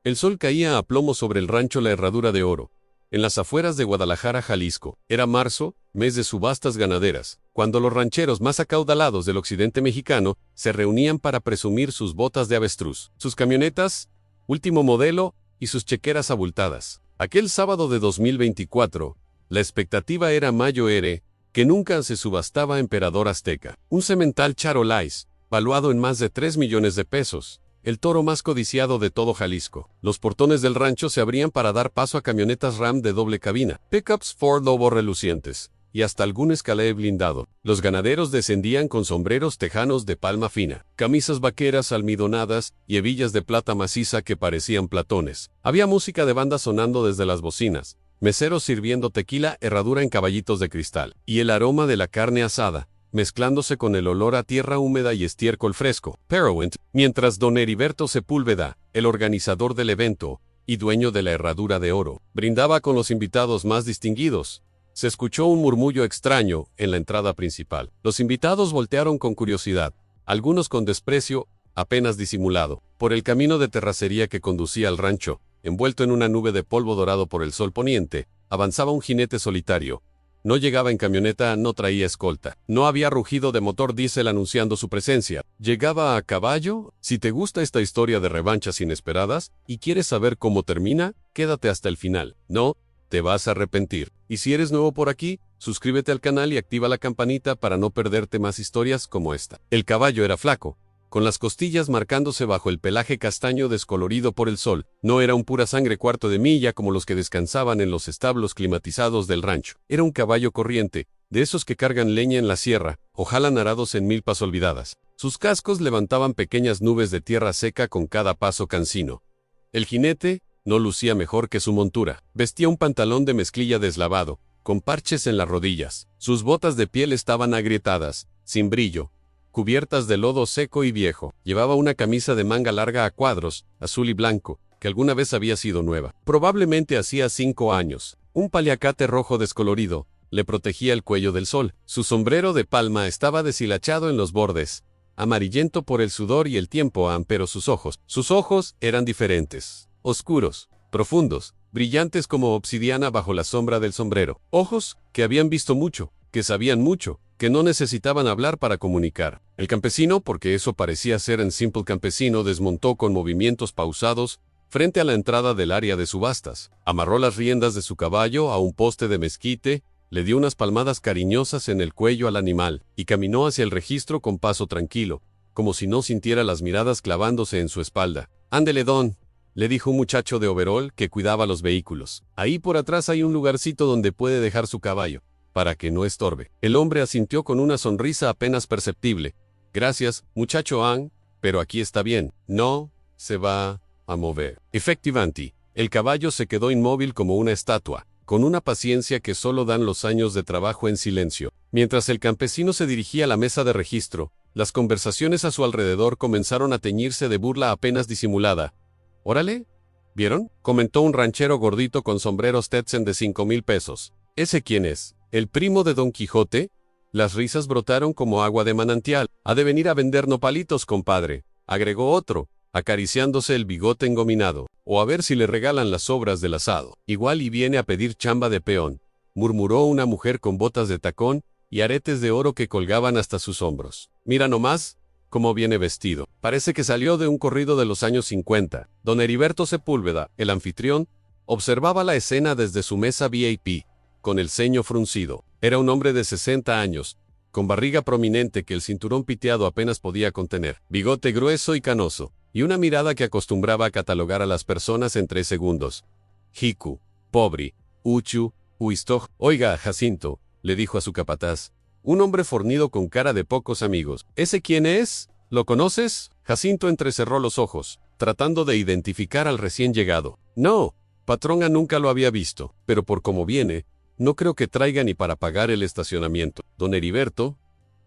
El sol caía a plomo sobre el rancho La Herradura de Oro, en las afueras de Guadalajara, Jalisco. Era marzo, mes de subastas ganaderas, cuando los rancheros más acaudalados del occidente mexicano se reunían para presumir sus botas de avestruz, sus camionetas, último modelo y sus chequeras abultadas. Aquel sábado de 2024, la expectativa era Mayo Ere, que nunca se subastaba Emperador Azteca. Un semental Charolais, valuado en más de 3 millones de pesos. El toro más codiciado de todo Jalisco. Los portones del rancho se abrían para dar paso a camionetas Ram de doble cabina, pickups Ford Lobo relucientes, y hasta algún Escalade blindado. Los ganaderos descendían con sombreros tejanos de palma fina, camisas vaqueras almidonadas y hebillas de plata maciza que parecían platones. Había música de banda sonando desde las bocinas, meseros sirviendo tequila Herradura en caballitos de cristal, y el aroma de la carne asada, mezclándose con el olor a tierra húmeda y estiércol fresco, Perowent, mientras don Heriberto Sepúlveda, el organizador del evento y dueño de la Herradura de Oro, brindaba con los invitados más distinguidos. Se escuchó un murmullo extraño en la entrada principal. Los invitados voltearon con curiosidad, algunos con desprecio, apenas disimulado, por el camino de terracería que conducía al rancho. Envuelto en una nube de polvo dorado por el sol poniente, avanzaba un jinete solitario. No llegaba en camioneta, no traía escolta. No había rugido de motor diésel anunciando su presencia. ¿Llegaba a caballo? Si te gusta esta historia de revanchas inesperadas y quieres saber cómo termina, quédate hasta el final. No, te vas a arrepentir. Y si eres nuevo por aquí, suscríbete al canal y activa la campanita para no perderte más historias como esta. El caballo era flaco, con las costillas marcándose bajo el pelaje castaño descolorido por el sol. No era un pura sangre cuarto de milla como los que descansaban en los establos climatizados del rancho. Era un caballo corriente, de esos que cargan leña en la sierra, o jalan arados en milpas olvidadas. Sus cascos levantaban pequeñas nubes de tierra seca con cada paso cansino. El jinete no lucía mejor que su montura. Vestía un pantalón de mezclilla deslavado, con parches en las rodillas. Sus botas de piel estaban agrietadas, sin brillo, cubiertas de lodo seco y viejo. Llevaba una camisa de manga larga a cuadros, azul y blanco, que alguna vez había sido nueva. Probablemente hacía 5 años. Un paliacate rojo descolorido le protegía el cuello del sol. Su sombrero de palma estaba deshilachado en los bordes, amarillento por el sudor y el tiempo, pero sus ojos eran diferentes. Oscuros, profundos, brillantes como obsidiana bajo la sombra del sombrero. Ojos que habían visto mucho, que sabían mucho, que no necesitaban hablar para comunicar. El campesino, porque eso parecía ser en Simple Campesino, desmontó con movimientos pausados frente a la entrada del área de subastas. Amarró las riendas de su caballo a un poste de mezquite, le dio unas palmadas cariñosas en el cuello al animal y caminó hacia el registro con paso tranquilo, como si no sintiera las miradas clavándose en su espalda. «Ándele, don», le dijo un muchacho de overol que cuidaba los vehículos. «Ahí por atrás hay un lugarcito donde puede dejar su caballo, para que no estorbe». El hombre asintió con una sonrisa apenas perceptible. «Gracias, muchacho Ang, pero aquí está bien. No se va a mover». Efectivamente, el caballo se quedó inmóvil como una estatua, con una paciencia que solo dan los años de trabajo en silencio. Mientras el campesino se dirigía a la mesa de registro, las conversaciones a su alrededor comenzaron a teñirse de burla apenas disimulada. «Órale, ¿vieron?», comentó un ranchero gordito con sombreros Stetson de 5,000 pesos. «¿Ese quién es? ¿El primo de Don Quijote?». Las risas brotaron como agua de manantial. «Ha de venir a vender nopalitos, compadre», agregó otro, acariciándose el bigote engominado. «O a ver si le regalan las sobras del asado». «Igual y viene a pedir chamba de peón», murmuró una mujer con botas de tacón y aretes de oro que colgaban hasta sus hombros. «Mira nomás cómo viene vestido. Parece que salió de un corrido de los años 50. Don Heriberto Sepúlveda, el anfitrión, observaba la escena desde su mesa VIP, con el ceño fruncido. Era un hombre de 60 años, con barriga prominente que el cinturón piteado apenas podía contener, bigote grueso y canoso, y una mirada que acostumbraba a catalogar a las personas en 3 segundos. «Hiku, pobre, uchu, huistoj». «Oiga, Jacinto», le dijo a su capataz, un hombre fornido con cara de pocos amigos. «¿Ese quién es? ¿Lo conoces?». Jacinto entrecerró los ojos, tratando de identificar al recién llegado. «No, patrona, nunca lo había visto, pero por cómo viene, no creo que traiga ni para pagar el estacionamiento». Don Heriberto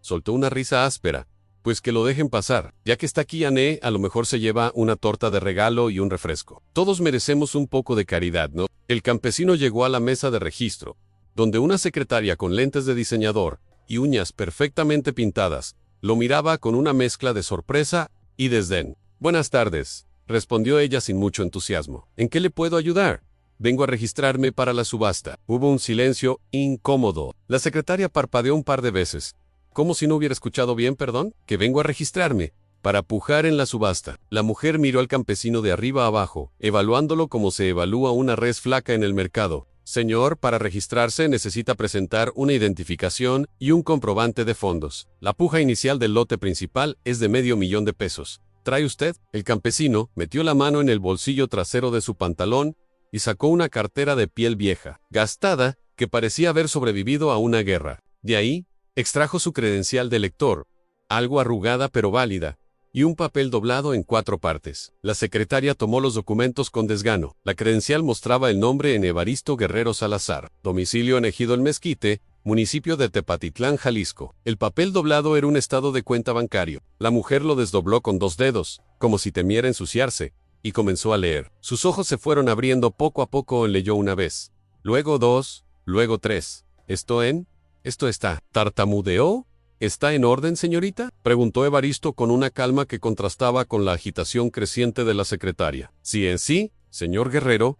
soltó una risa áspera. «Pues que lo dejen pasar. Ya que está aquí Ané, a lo mejor se lleva una torta de regalo y un refresco. Todos merecemos un poco de caridad, ¿no?». El campesino llegó a la mesa de registro, donde una secretaria con lentes de diseñador y uñas perfectamente pintadas lo miraba con una mezcla de sorpresa y desdén. «Buenas tardes, respondió ella sin mucho entusiasmo. ¿En qué le puedo ayudar? Vengo a registrarme para la subasta. Hubo un silencio incómodo. La secretaria parpadeó un par de veces. ¿Cómo si no hubiera escuchado bien, perdón? Que vengo a registrarme para pujar en la subasta. La mujer miró al campesino de arriba a abajo, evaluándolo como se evalúa una res flaca en el mercado. Señor, para registrarse necesita presentar una identificación y un comprobante de fondos. La puja inicial del lote principal es de $500,000. ¿Trae usted? El campesino metió la mano en el bolsillo trasero de su pantalón y sacó una cartera de piel vieja, gastada, que parecía haber sobrevivido a una guerra. De ahí, extrajo su credencial de lector, algo arrugada pero válida, y un papel doblado en 4 partes. La secretaria tomó los documentos con desgano. La credencial mostraba el nombre en Evaristo Guerrero Salazar, domicilio en Ejido El Mezquite, municipio de Tepatitlán, Jalisco. El papel doblado era un estado de cuenta bancario. La mujer lo desdobló con 2 dedos, como si temiera ensuciarse, y comenzó a leer. Sus ojos se fueron abriendo poco a poco. Leyó una vez, luego 2, luego 3. Esto está. ¿Tartamudeó? ¿Está en orden, señorita?, preguntó Evaristo con una calma que contrastaba con la agitación creciente de la secretaria. Sí, en sí, señor Guerrero.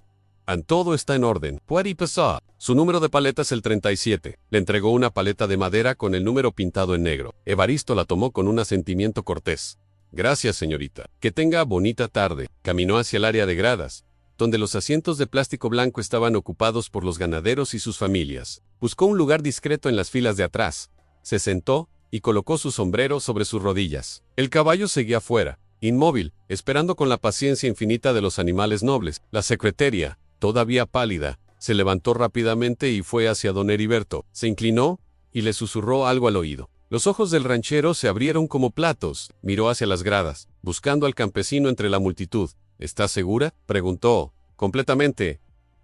Todo está en orden. Puede pasar. Su número de paleta es el 37. Le entregó una paleta de madera con el número pintado en negro. Evaristo la tomó con un asentimiento cortés. Gracias, señorita. Que tenga bonita tarde. Caminó hacia el área de gradas, donde los asientos de plástico blanco estaban ocupados por los ganaderos y sus familias. Buscó un lugar discreto en las filas de atrás. Se sentó y colocó su sombrero sobre sus rodillas. El caballo seguía fuera, inmóvil, esperando con la paciencia infinita de los animales nobles. La secretaria, todavía pálida, se levantó rápidamente y fue hacia don Heriberto. Se inclinó y le susurró algo al oído. Los ojos del ranchero se abrieron como platos. Miró hacia las gradas, buscando al campesino entre la multitud. ¿Está segura?, preguntó. Completamente,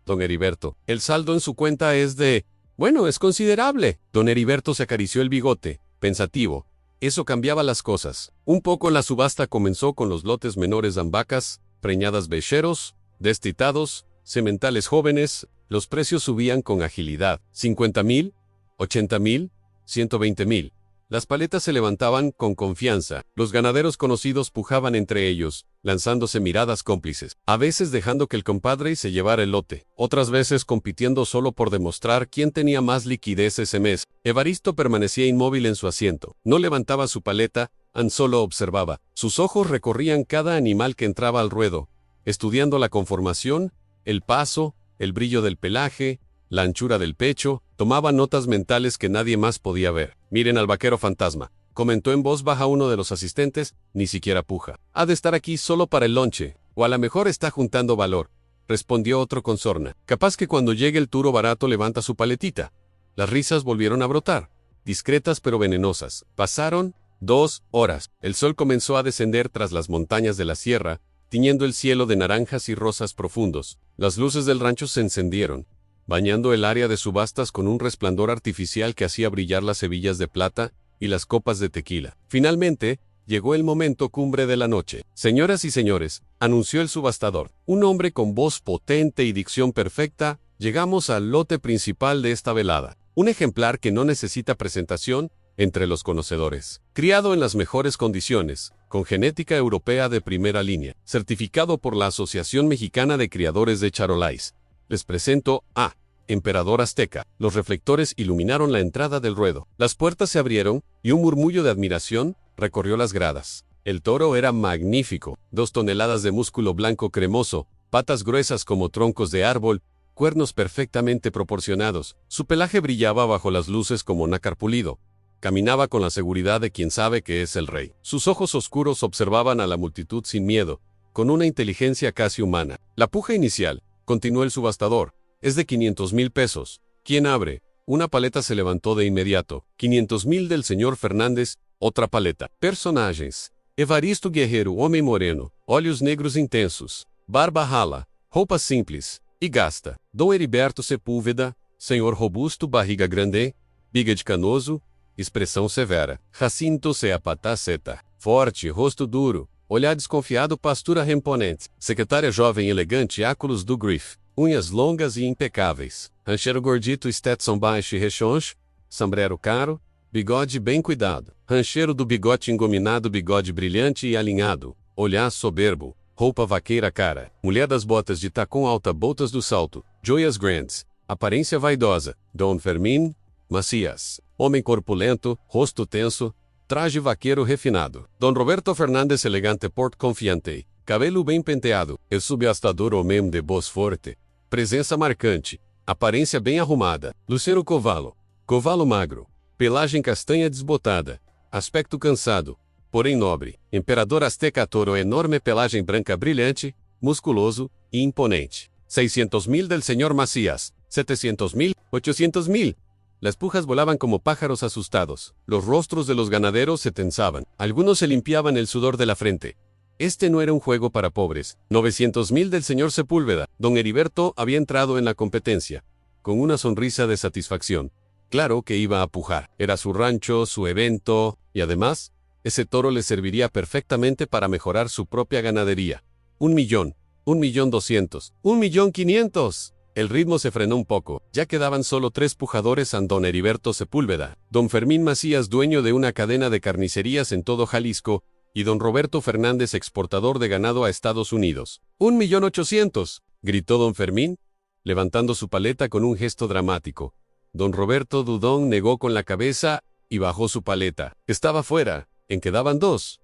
don Heriberto. El saldo en su cuenta es de... Bueno, es considerable. Don Heriberto se acarició el bigote, pensativo. Eso cambiaba las cosas. Un poco. La subasta comenzó con los lotes menores de ambacas, preñadas becheros, destitados, sementales jóvenes. Los precios subían con agilidad. 50,000, 80,000, 120,000. Las paletas se levantaban con confianza. Los ganaderos conocidos pujaban entre ellos, lanzándose miradas cómplices, a veces dejando que el compadre se llevara el lote, otras veces compitiendo solo por demostrar quién tenía más liquidez ese mes. Evaristo permanecía inmóvil en su asiento. No levantaba su paleta, solo observaba. Sus ojos recorrían cada animal que entraba al ruedo, estudiando la conformación, el paso, el brillo del pelaje, la anchura del pecho. Tomaba notas mentales que nadie más podía ver. Miren al vaquero fantasma, comentó en voz baja uno de los asistentes. Ni siquiera puja. Ha de estar aquí solo para el lonche, o a lo mejor está juntando valor, respondió otro con sorna. Capaz que cuando llegue el turo barato levanta su paletita. Las risas volvieron a brotar, discretas pero venenosas. Pasaron 2 horas. El sol comenzó a descender tras las montañas de la sierra, tiñendo el cielo de naranjas y rosas profundos. Las luces del rancho se encendieron, bañando el área de subastas con un resplandor artificial que hacía brillar las hebillas de plata y las copas de tequila. Finalmente, llegó el momento cumbre de la noche. Señoras y señores, anunció el subastador, un hombre con voz potente y dicción perfecta, llegamos al lote principal de esta velada. Un ejemplar que no necesita presentación entre los conocedores. Criado en las mejores condiciones, con genética europea de primera línea, certificado por la Asociación Mexicana de Criadores de Charolais. Les presento a Emperador Azteca. Los reflectores iluminaron la entrada del ruedo. Las puertas se abrieron y un murmullo de admiración recorrió las gradas. El toro era magnífico. 2 toneladas de músculo blanco cremoso, patas gruesas como troncos de árbol, cuernos perfectamente proporcionados. Su pelaje brillaba bajo las luces como nácar pulido. Caminaba con la seguridad de quien sabe que es el rey. Sus ojos oscuros observaban a la multitud sin miedo, con una inteligencia casi humana. La puja inicial, continuó el subastador, es de 500,000 pesos. ¿Quién abre? Una paleta se levantó de inmediato. 500,000 del señor Fernández. Otra paleta. Personagens: Evaristo Guerrero, homem moreno, olhos negros intensos, barba rala, roupa simples e gasta. Dom Heriberto Sepúlveda, senhor robusto, barriga grande, bígade canoso, expressão severa. Jacinto Seapatá Seta, forte, rosto duro, olhar desconfiado, pastura reponente. Secretária jovem elegante, óculos do Griff, unhas longas e impecáveis. Rancheiro gordito, Stetson baixo e rechoncho, sombrero caro, bigode bem cuidado. Rancheiro do bigote engominado, bigode brilhante e alinhado, olhar soberbo, roupa vaqueira cara, mulher das botas de tacão alta, botas do salto, joias grandes, aparência vaidosa, Dom Fermín Macías, homem corpulento, rosto tenso, traje vaqueiro refinado, Dom Roberto Fernández elegante, porte confiante, cabelo bem penteado, el subastador homem de voz forte, presença marcante, aparência bem arrumada, Lucero covalo magro, pelagem castanha desbotada, aspecto cansado, porém nobre, imperador azteca toro, enorme pelagem branca brilhante, musculoso e imponente. 600.000 del señor Macías, 700.000, 800.000. Las pujas volaban como pájaros asustados, los rostros de los ganaderos se tensaban, algunos se limpiaban el sudor de la frente. Este no era un juego para pobres. 900.000 del señor Sepúlveda. Don Heriberto había entrado en la competencia, con una sonrisa de satisfacción. Claro que iba a pujar, era su rancho, su evento, y además, ese toro le serviría perfectamente para mejorar su propia ganadería. 1.000.000, 1.200.000, 1.500.000. El ritmo se frenó un poco, ya quedaban solo 3 pujadores: don Heriberto Sepúlveda, don Fermín Macías, dueño de una cadena de carnicerías en todo Jalisco, y don Roberto Fernández, exportador de ganado a Estados Unidos. 1.800.000, gritó don Fermín, levantando su paleta con un gesto dramático. Don Roberto Dudón negó con la cabeza y bajó su paleta. Estaba fuera, en quedaban 2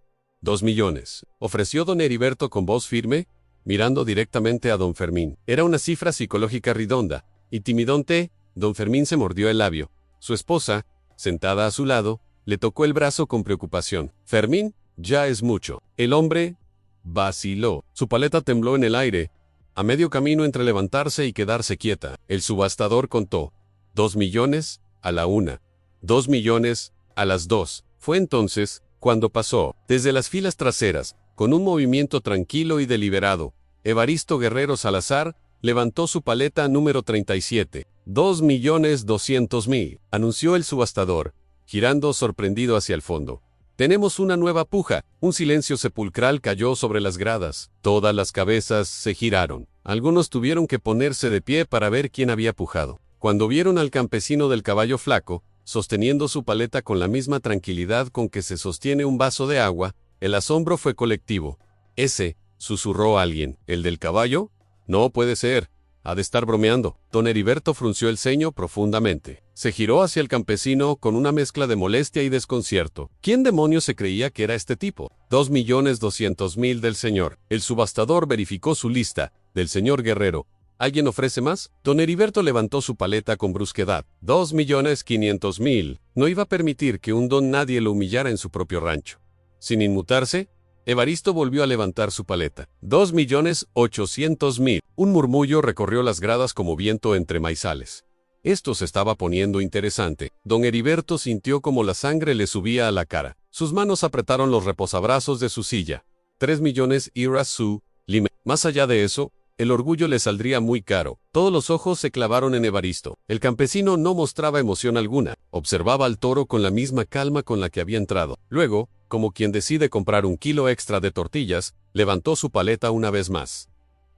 millones, ofreció don Heriberto con voz firme, mirando directamente a don Fermín. Era una cifra psicológica redonda, y timidonte, don Fermín se mordió el labio. Su esposa, sentada a su lado, le tocó el brazo con preocupación. Fermín, ya es mucho. El hombre vaciló. Su paleta tembló en el aire, a medio camino entre levantarse y quedarse quieta. El subastador contó: 2 millones a la 1, 2 millones a las 2. Fue entonces cuando pasó, desde las filas traseras, con un movimiento tranquilo y deliberado, Evaristo Guerrero Salazar levantó su paleta número 37. 2.200.000, anunció el subastador, girando sorprendido hacia el fondo. Tenemos una nueva puja. Un silencio sepulcral cayó sobre las gradas. Todas las cabezas se giraron. Algunos tuvieron que ponerse de pie para ver quién había pujado. Cuando vieron al campesino del caballo flaco, sosteniendo su paleta con la misma tranquilidad con que se sostiene un vaso de agua, el asombro fue colectivo. «Ese», susurró alguien, «¿el del caballo? No puede ser. Ha de estar bromeando». Don Heriberto frunció el ceño profundamente. Se giró hacia el campesino con una mezcla de molestia y desconcierto. ¿Quién demonios se creía que era este tipo? 2.200.000 del señor. El subastador verificó su lista. Del señor Guerrero. ¿Alguien ofrece más? Don Heriberto levantó su paleta con brusquedad. 2.500.000. No iba a permitir que un don nadie lo humillara en su propio rancho. Sin inmutarse, Evaristo volvió a levantar su paleta. 2.800.000. Un murmullo recorrió las gradas como viento entre maizales. Esto se estaba poniendo interesante. Don Heriberto sintió como la sangre le subía a la cara. Sus manos apretaron los reposabrazos de su silla. 3 millones era su límite. Más allá de eso, el orgullo le saldría muy caro. Todos los ojos se clavaron en Evaristo. El campesino no mostraba emoción alguna. Observaba al toro con la misma calma con la que había entrado. Luego, como quien decide comprar 1 kilo extra de tortillas, levantó su paleta una vez más.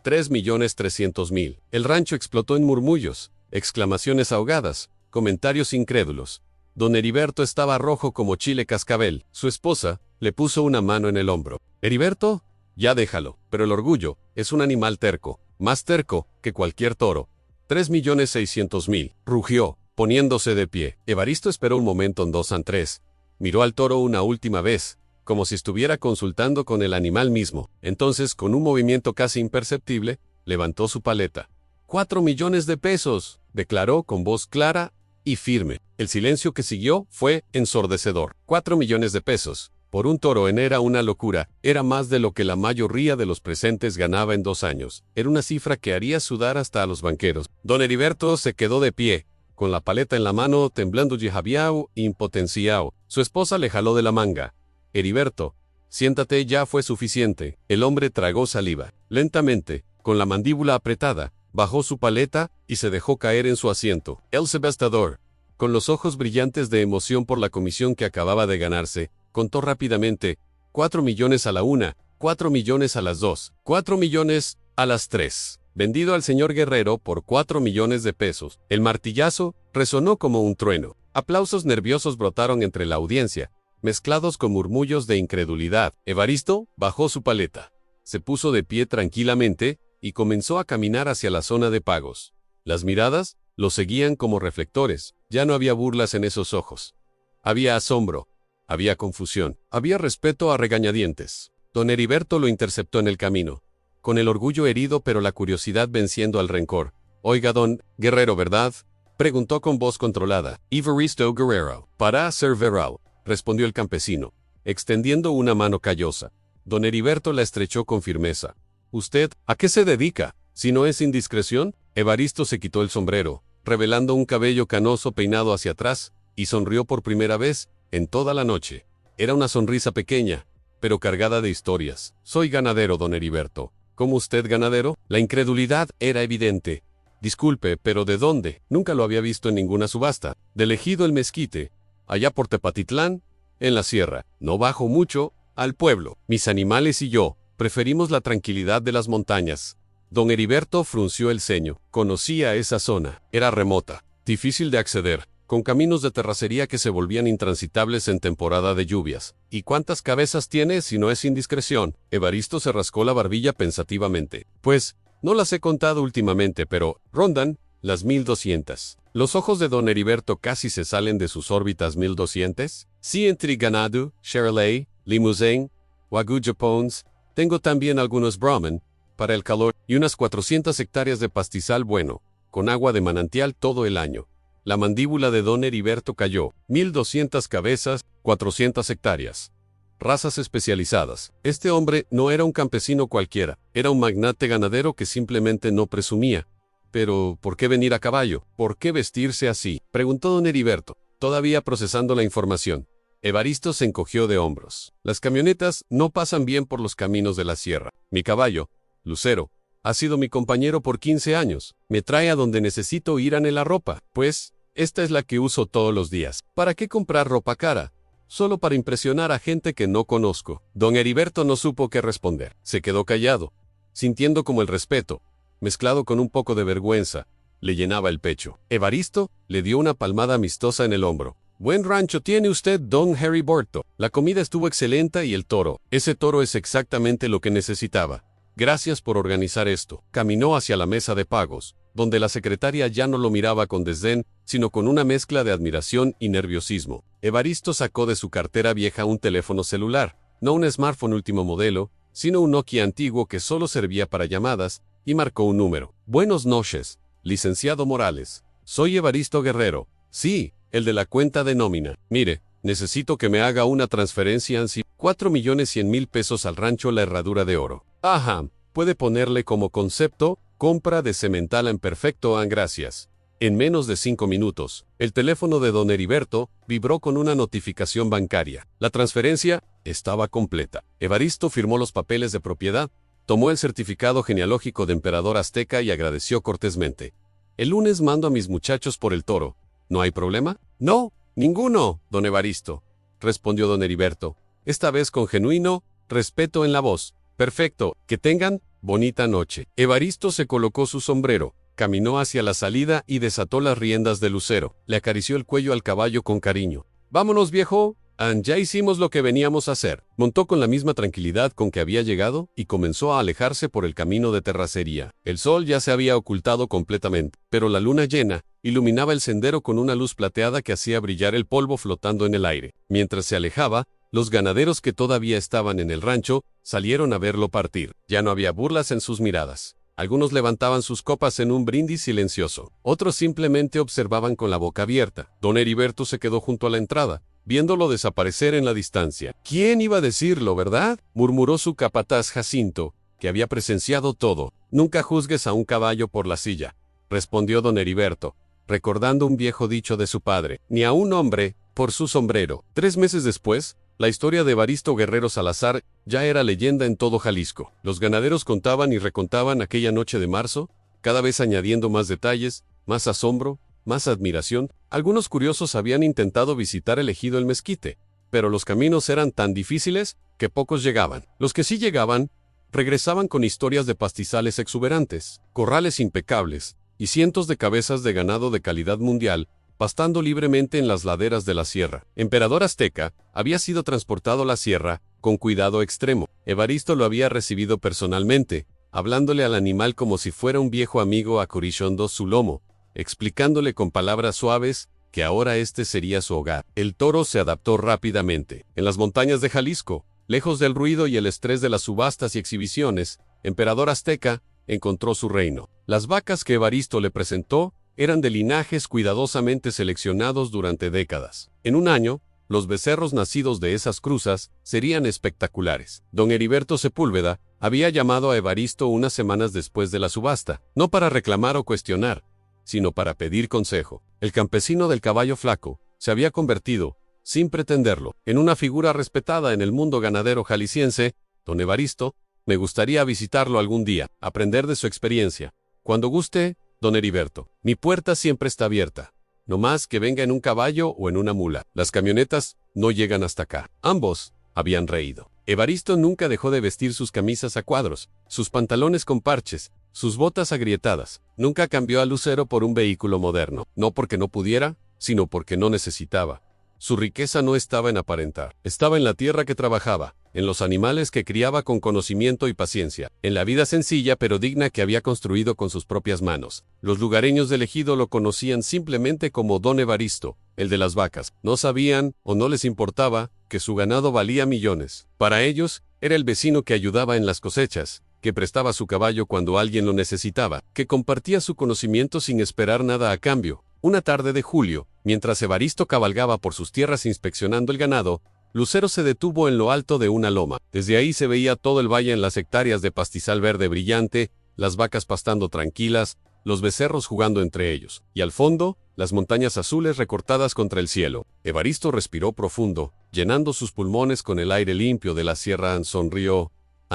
3.300.000. El rancho explotó en murmullos, exclamaciones ahogadas, comentarios incrédulos. Don Heriberto estaba rojo como chile cascabel. Su esposa le puso una mano en el hombro. «Heriberto, ya déjalo». Pero el orgullo es un animal terco, más terco que cualquier toro. 3.600.000, rugió, poniéndose de pie. Evaristo esperó un momento en 2 a 3. Miró al toro una última vez, como si estuviera consultando con el animal mismo. Entonces, con un movimiento casi imperceptible, levantó su paleta. 4 millones de pesos, declaró con voz clara y firme. El silencio que siguió fue ensordecedor. 4 millones de pesos. Por un toro era una locura. Era más de lo que la mayoría de los presentes ganaba en 2 años. Era una cifra que haría sudar hasta a los banqueros. Don Heriberto se quedó de pie, con la paleta en la mano, temblando y javiao, impotenciao. Su esposa le jaló de la manga. «Heriberto, siéntate, ya fue suficiente». El hombre tragó saliva. Lentamente, con la mandíbula apretada, bajó su paleta y se dejó caer en su asiento. El subastador, con los ojos brillantes de emoción por la comisión que acababa de ganarse, contó rápidamente: 4 millones a la 1, 4 millones a las 2, 4 millones a las 3. Vendido al señor Guerrero por 4 millones de pesos. El martillazo resonó como un trueno. Aplausos nerviosos brotaron entre la audiencia, mezclados con murmullos de incredulidad. Evaristo bajó su paleta. Se puso de pie tranquilamente y comenzó a caminar hacia la zona de pagos. Las miradas lo seguían como reflectores. Ya no había burlas en esos ojos. Había asombro, había confusión, había respeto a regañadientes. Don Heriberto lo interceptó en el camino, con el orgullo herido pero la curiosidad venciendo al rencor. «Oiga, don Guerrero, ¿verdad?», preguntó con voz controlada. «Evaristo Guerrero». «Para ser veral», respondió el campesino, extendiendo una mano callosa. Don Heriberto la estrechó con firmeza. «¿Usted a qué se dedica? Si no es indiscreción». Evaristo se quitó el sombrero, revelando un cabello canoso peinado hacia atrás, y sonrió por primera vez en toda la noche. Era una sonrisa pequeña, pero cargada de historias. «Soy ganadero, don Heriberto». «¿Cómo usted ganadero?». La incredulidad era evidente. «Disculpe, pero ¿de dónde?». «Nunca lo había visto en ninguna subasta». «Del ejido El Mezquite, allá por Tepatitlán, en la sierra. No bajo mucho al pueblo. Mis animales y yo preferimos la tranquilidad de las montañas». Don Heriberto frunció el ceño. Conocía esa zona. Era remota, difícil de acceder, con caminos de terracería que se volvían intransitables en temporada de lluvias. «¿Y cuántas cabezas tiene, si no es indiscreción?». Evaristo se rascó la barbilla pensativamente. «Pues, no las he contado últimamente, pero rondan las 1200. Los ojos de don Heriberto casi se salen de sus órbitas. ¿1200? Sí, entre ganado, Charolais, Limousin, Wagyu Japons. Tengo también algunos Brahman, para el calor, y unas 400 hectáreas de pastizal bueno, con agua de manantial todo el año». La mandíbula de don Heriberto cayó. 1200 cabezas, 400 hectáreas. Razas especializadas. Este hombre no era un campesino cualquiera, era un magnate ganadero que simplemente no presumía. «Pero, ¿por qué venir a caballo? ¿Por qué vestirse así?», preguntó don Heriberto, todavía procesando la información. Evaristo se encogió de hombros. «Las camionetas no pasan bien por los caminos de la sierra. Mi caballo, Lucero, ha sido mi compañero por 15 años. Me trae a donde necesito ir a la ropa. Pues, esta es la que uso todos los días. ¿Para qué comprar ropa cara? Solo para impresionar a gente que no conozco». Don Heriberto no supo qué responder. Se quedó callado, sintiendo como el respeto, mezclado con un poco de vergüenza, le llenaba el pecho. Evaristo le dio una palmada amistosa en el hombro. «Buen rancho tiene usted, don Heriberto. La comida estuvo excelente y el toro. Ese toro es exactamente lo que necesitaba. Gracias por organizar esto». Caminó hacia la mesa de pagos, donde la secretaria ya no lo miraba con desdén, sino con una mezcla de admiración y nerviosismo. Evaristo sacó de su cartera vieja un teléfono celular, no un smartphone último modelo, sino un Nokia antiguo que solo servía para llamadas, y marcó un número. «Buenos noches, licenciado Morales. Soy Evaristo Guerrero». «Sí, el de la cuenta de nómina. Mire, necesito que me haga una transferencia en 4.100.000 pesos al rancho La Herradura de Oro». «Ajá, puede ponerle como concepto, compra de semental en perfecto, gracias». En menos de 5 minutos, el teléfono de don Heriberto vibró con una notificación bancaria. La transferencia estaba completa. Evaristo firmó los papeles de propiedad, tomó el certificado genealógico de emperador azteca y agradeció cortésmente. «El lunes mando a mis muchachos por el toro. ¿No hay problema?». «No, ninguno, don Evaristo», respondió don Heriberto, esta vez con genuino respeto en la voz. «Perfecto, que tengan bonita noche». Evaristo se colocó su sombrero, caminó hacia la salida y desató las riendas de Lucero. Le acarició el cuello al caballo con cariño. «Vámonos, viejo. Ya hicimos lo que veníamos a hacer». Montó con la misma tranquilidad con que había llegado y comenzó a alejarse por el camino de terracería. El sol ya se había ocultado completamente, pero la luna llena iluminaba el sendero con una luz plateada que hacía brillar el polvo flotando en el aire. Mientras se alejaba, los ganaderos que todavía estaban en el rancho salieron a verlo partir. Ya no había burlas en sus miradas. Algunos levantaban sus copas en un brindis silencioso. Otros simplemente observaban con la boca abierta. Don Heriberto se quedó junto a la entrada, viéndolo desaparecer en la distancia. «¿Quién iba a decirlo, verdad?», murmuró su capataz Jacinto, que había presenciado todo. «Nunca juzgues a un caballo por la silla», respondió don Heriberto, recordando un viejo dicho de su padre, «ni a un hombre por su sombrero». 3 meses después, la historia de Evaristo Guerrero Salazar ya era leyenda en todo Jalisco. Los ganaderos contaban y recontaban aquella noche de marzo, cada vez añadiendo más detalles, más asombro, más admiración. Algunos curiosos habían intentado visitar el ejido El Mezquite, pero los caminos eran tan difíciles que pocos llegaban. Los que sí llegaban, regresaban con historias de pastizales exuberantes, corrales impecables y cientos de cabezas de ganado de calidad mundial, pastando libremente en las laderas de la sierra. Emperador azteca había sido transportado a la sierra con cuidado extremo. Evaristo lo había recibido personalmente, hablándole al animal como si fuera un viejo amigo acariciando su lomo, explicándole con palabras suaves que ahora este sería su hogar. El toro se adaptó rápidamente. En las montañas de Jalisco, lejos del ruido y el estrés de las subastas y exhibiciones, Emperador Azteca encontró su reino. Las vacas que Evaristo le presentó eran de linajes cuidadosamente seleccionados durante décadas. En un año, los becerros nacidos de esas cruzas serían espectaculares. Don Heriberto Sepúlveda había llamado a Evaristo unas semanas después de la subasta, no para reclamar o cuestionar, sino para pedir consejo. El campesino del caballo flaco se había convertido, sin pretenderlo, en una figura respetada en el mundo ganadero jalisciense. Don Evaristo, me gustaría visitarlo algún día, aprender de su experiencia. Cuando guste, don Heriberto, mi puerta siempre está abierta. No más que venga en un caballo o en una mula. Las camionetas no llegan hasta acá. Ambos habían reído. Evaristo nunca dejó de vestir sus camisas a cuadros, sus pantalones con parches, sus botas agrietadas. Nunca cambió a Lucero por un vehículo moderno, no porque no pudiera, sino porque no necesitaba. Su riqueza no estaba en aparentar, estaba en la tierra que trabajaba, en los animales que criaba con conocimiento y paciencia, en la vida sencilla pero digna que había construido con sus propias manos. Los lugareños del ejido lo conocían simplemente como Don Evaristo, el de las vacas. No sabían, o no les importaba, que su ganado valía millones. Para ellos, era el vecino que ayudaba en las cosechas, que prestaba su caballo cuando alguien lo necesitaba, que compartía su conocimiento sin esperar nada a cambio. Una tarde de julio, mientras Evaristo cabalgaba por sus tierras inspeccionando el ganado, Lucero se detuvo en lo alto de una loma. Desde ahí se veía todo el valle en las hectáreas de pastizal verde brillante, las vacas pastando tranquilas, los becerros jugando entre ellos, y al fondo, las montañas azules recortadas contra el cielo. Evaristo respiró profundo, llenando sus pulmones con el aire limpio de la sierra. Sonrió.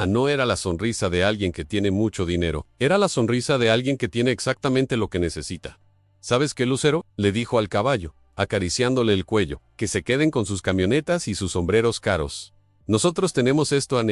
No era la sonrisa de alguien que tiene mucho dinero, era la sonrisa de alguien que tiene exactamente lo que necesita. ¿Sabes qué, Lucero?, le dijo al caballo, acariciándole el cuello, que se queden con sus camionetas y sus sombreros caros. Nosotros tenemos esto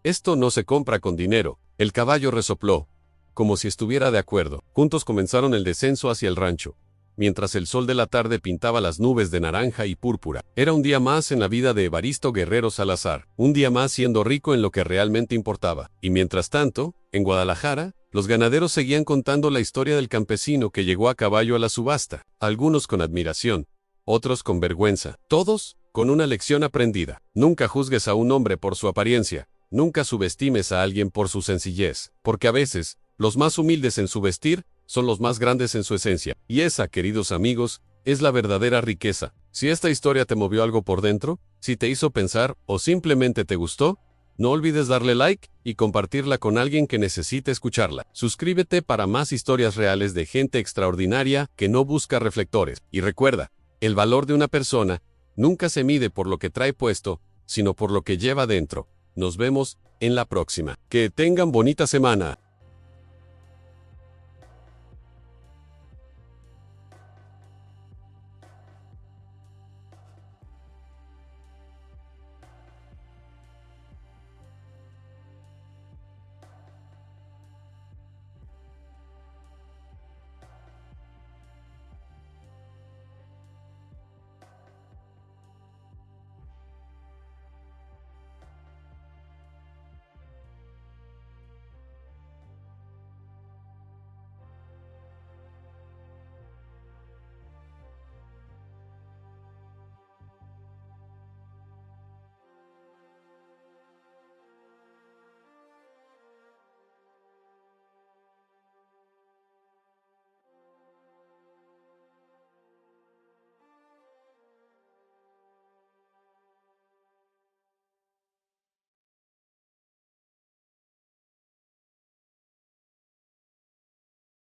esto no se compra con dinero. El caballo resopló, como si estuviera de acuerdo. Juntos comenzaron el descenso hacia el rancho, mientras el sol de la tarde pintaba las nubes de naranja y púrpura. Era un día más en la vida de Evaristo Guerrero Salazar, un día más siendo rico en lo que realmente importaba. Y mientras tanto, en Guadalajara, los ganaderos seguían contando la historia del campesino que llegó a caballo a la subasta, algunos con admiración, otros con vergüenza, todos con una lección aprendida. Nunca juzgues a un hombre por su apariencia, nunca subestimes a alguien por su sencillez, porque a veces, los más humildes en su vestir son los más grandes en su esencia. Y esa, queridos amigos, es la verdadera riqueza. Si esta historia te movió algo por dentro, si te hizo pensar o simplemente te gustó, no olvides darle like y compartirla con alguien que necesite escucharla. Suscríbete para más historias reales de gente extraordinaria que no busca reflectores. Y recuerda, el valor de una persona nunca se mide por lo que trae puesto, sino por lo que lleva dentro. Nos vemos en la próxima. Que tengan bonita semana.